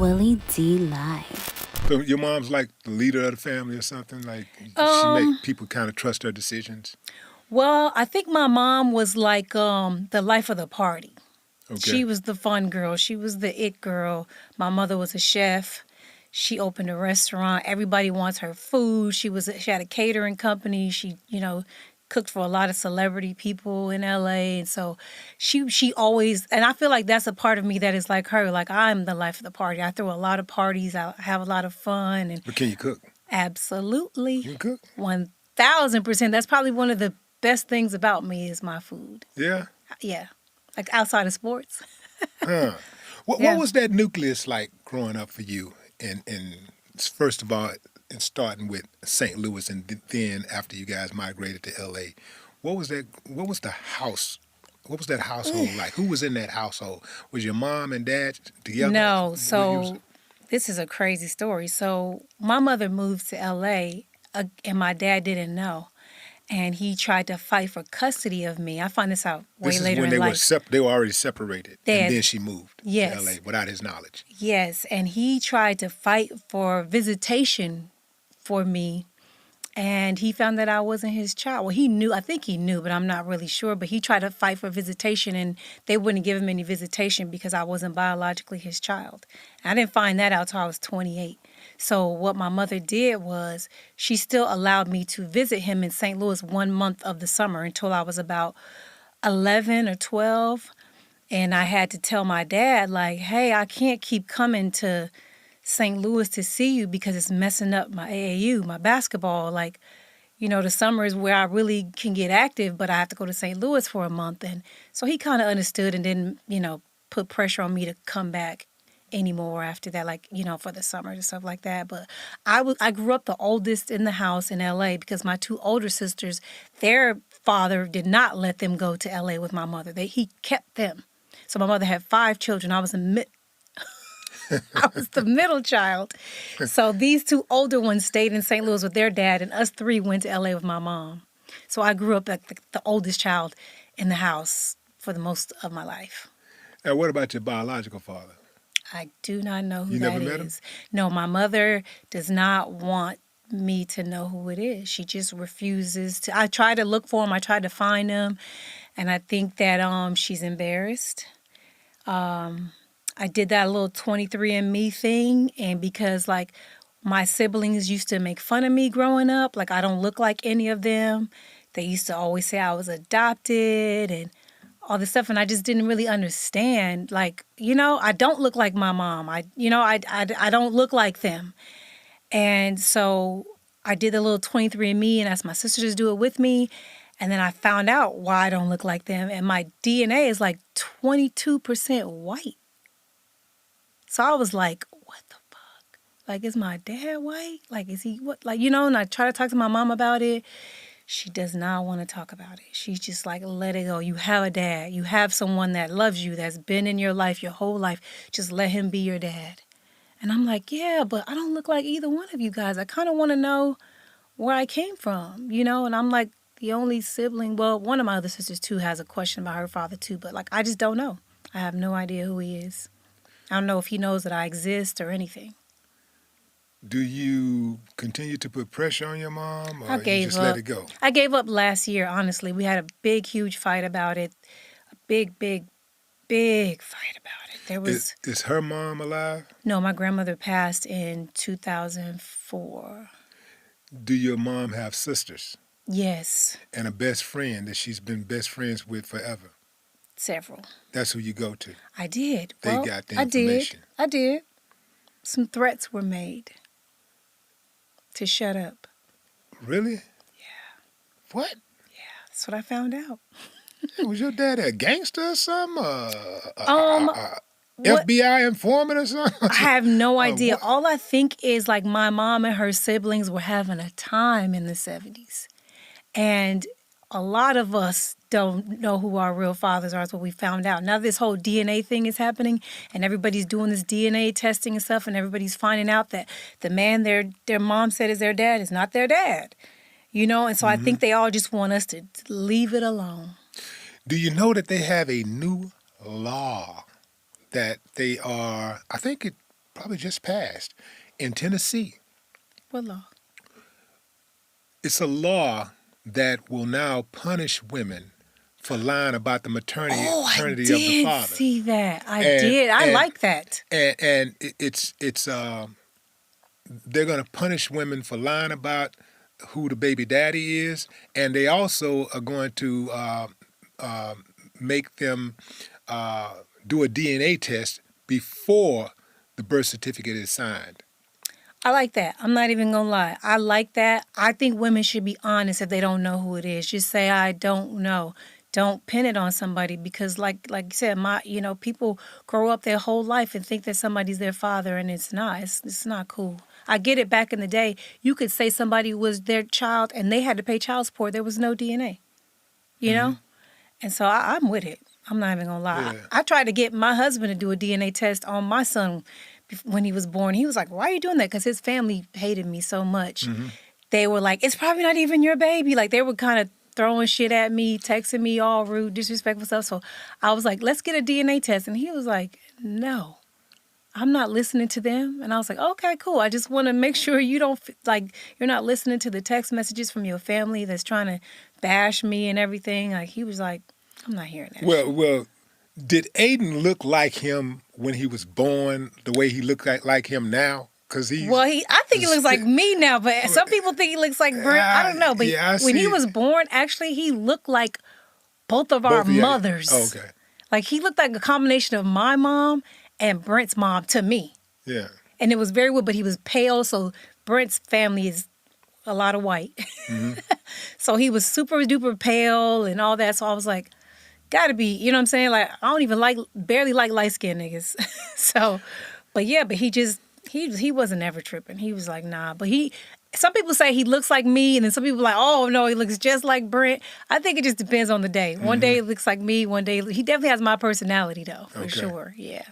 Willie D. Live. So your mom's like the leader of the family or something? Like she make people kind of trust her decisions? Well, I think my mom was like the life of the party. Okay. She was the fun girl. She was the it girl. My mother was a chef. She opened a restaurant. Everybody wants her food. She had a catering company. She, cooked for a lot of celebrity people in LA. And so she always, and I feel like that's a part of me that is like her. Like I'm the life of the party. I throw a lot of parties. I have a lot of fun. And But can you cook? absolutely. You can cook? 1,000%. That's probably one of the best things about me is my food. Yeah. Yeah. Like outside of sports. Huh. What Yeah. was that nucleus like growing up for you? And first of all, and starting with St. Louis, and then after you guys migrated to LA, what was that? What was the house? What was that household like? Who was in that household? Was your mom and dad together? No. So this is a crazy story. So my mother moved to LA and my dad didn't know. And he tried to fight for custody of me. I found this out way This is later when in they life. they were already separated, Dad. and then she moved Yes. to LA without his knowledge. Yes, and he tried to fight for visitation for me, and he found that I wasn't his child. Well, he knew, I think he knew, but I'm not really sure. But he tried to fight for visitation, and they wouldn't give him any visitation because I wasn't biologically his child. I didn't find that out till I was 28. So what my mother did was she still allowed me to visit him in St. Louis 1 month of the summer until I was about 11 or 12. And I had to tell my dad, like, hey, I can't keep coming to St. Louis to see you because it's messing up my AAU, my basketball. Like, the summer is where I really can get active, but I have to go to St. Louis for a month. And so he kind of understood and didn't, put pressure on me to come back anymore after that, like, for the summer and stuff like that. But I grew up the oldest in the house in LA because my two older sisters, their father did not let them go to LA with my mother. He kept them. So my mother had 5 children. I was I was the middle child. So these 2 older ones stayed in St. Louis with their dad, and us 3 went to LA with my mom. So I grew up like the oldest child in the house for the most of my life. Now, what about your biological father? I do not know who You that never met him? is. No, my mother does not want me to know who it is. She just refuses to. I tried to look for him. I tried to find him, and I think that she's embarrassed. I did that little 23andMe thing, and because like my siblings used to make fun of me growing up, like I don't look like any of them. They used to always say I was adopted and all this stuff, and I just didn't really understand. Like, I don't look like my mom. I don't look like them. And so I did the little 23andMe and asked my sisters to do it with me. And then I found out why I don't look like them. And my DNA is like 22% white. So I was like, what the fuck? Like, is my dad white? Like, is he what? Like, and I try to talk to my mom about it. She does not want to talk about it. She's just like, let it go. You have a dad. You have someone that loves you, that's been in your life your whole life. Just let him be your dad. And I'm like, yeah, but I don't look like either one of you guys. I kind of want to know where I came from, And I'm like the only sibling. Well, one of my other sisters, too, has a question about her father, too. But, like, I just don't know. I have no idea who he is. I don't know if he knows that I exist or anything. Do you continue to put pressure on your mom, or I you gave just up. let it go? I gave up last year, honestly. We had a big, huge fight about it. A big, big, big fight about it. There was... Is her mom alive? No, my grandmother passed in 2004. Do your mom have sisters? Yes. And a best friend that she's been best friends with forever? Several. That's who you go to? I did. They Well, got the information. I did. Some threats were made to shut up. Really? Yeah. What? Yeah, that's what I found out. Was your dad a gangster or something? What? FBI informant or something? I have no Uh, idea. what? All I think is like my mom and her siblings were having a time in the 70s. And a lot of us don't know who our real fathers are. That's what we found out. Now this whole DNA thing is happening and everybody's doing this DNA testing and stuff and everybody's finding out that the man their mom said is their dad is not their dad. And so I think they all just want us to leave it alone. Do you know that they have a new law that they are, I think probably just passed in Tennessee. What law? It's a law that will now punish women for lying about the Oh, I paternity of the did father. see that. I And did. I and like that. and it's they're going to punish women for lying about who the baby daddy is, and they also are going to make them do a DNA test before the birth certificate is signed. I like that. I'm not even gonna lie. I like that. I think women should be honest if they don't know who it is. Just say I don't know. Don't pin it on somebody because like you said, people grow up their whole life and think that somebody's their father and it's not. It's not cool. I get it back in the day. You could say somebody was their child and they had to pay child support. There was no DNA. You know? And so I'm with it. I'm not even gonna lie. Yeah. I tried to get my husband to do a DNA test on my son when he was born. He was like, "Why are you doing that?" Because his family hated me so much. They were like, "It's probably not even your baby." Like they were kind of throwing shit at me, texting me all rude, disrespectful stuff. So I was like, "Let's get a DNA test," and he was like, "No, I'm not listening to them." And I was like, "Okay, cool. I just want to make sure you don't you're not listening to the text messages from your family that's trying to bash me and everything." Like he was like, "I'm not hearing that." Well, did Aiden look like him when he was born? The way he looked like him now? Because I think he looks like me now, but some people think he looks like Brent. I don't know, but yeah, when he was born, actually, he looked like both of our both of you. mothers. Oh, okay. Like he looked like a combination of my mom and Brent's mom to me. Yeah. And it was very weird, but he was pale, so Brent's family is a lot of white. So he was super duper pale and all that. So I was like, gotta be, you know what I'm saying? Like, I don't even barely like light skinned niggas. So, but he wasn't ever tripping. He was like, nah. But some people say he looks like me, and then some people are like, oh no, he looks just like Brent. I think it just depends on the day. One day it looks like me, one day, he definitely has my personality though, for sure. Yeah.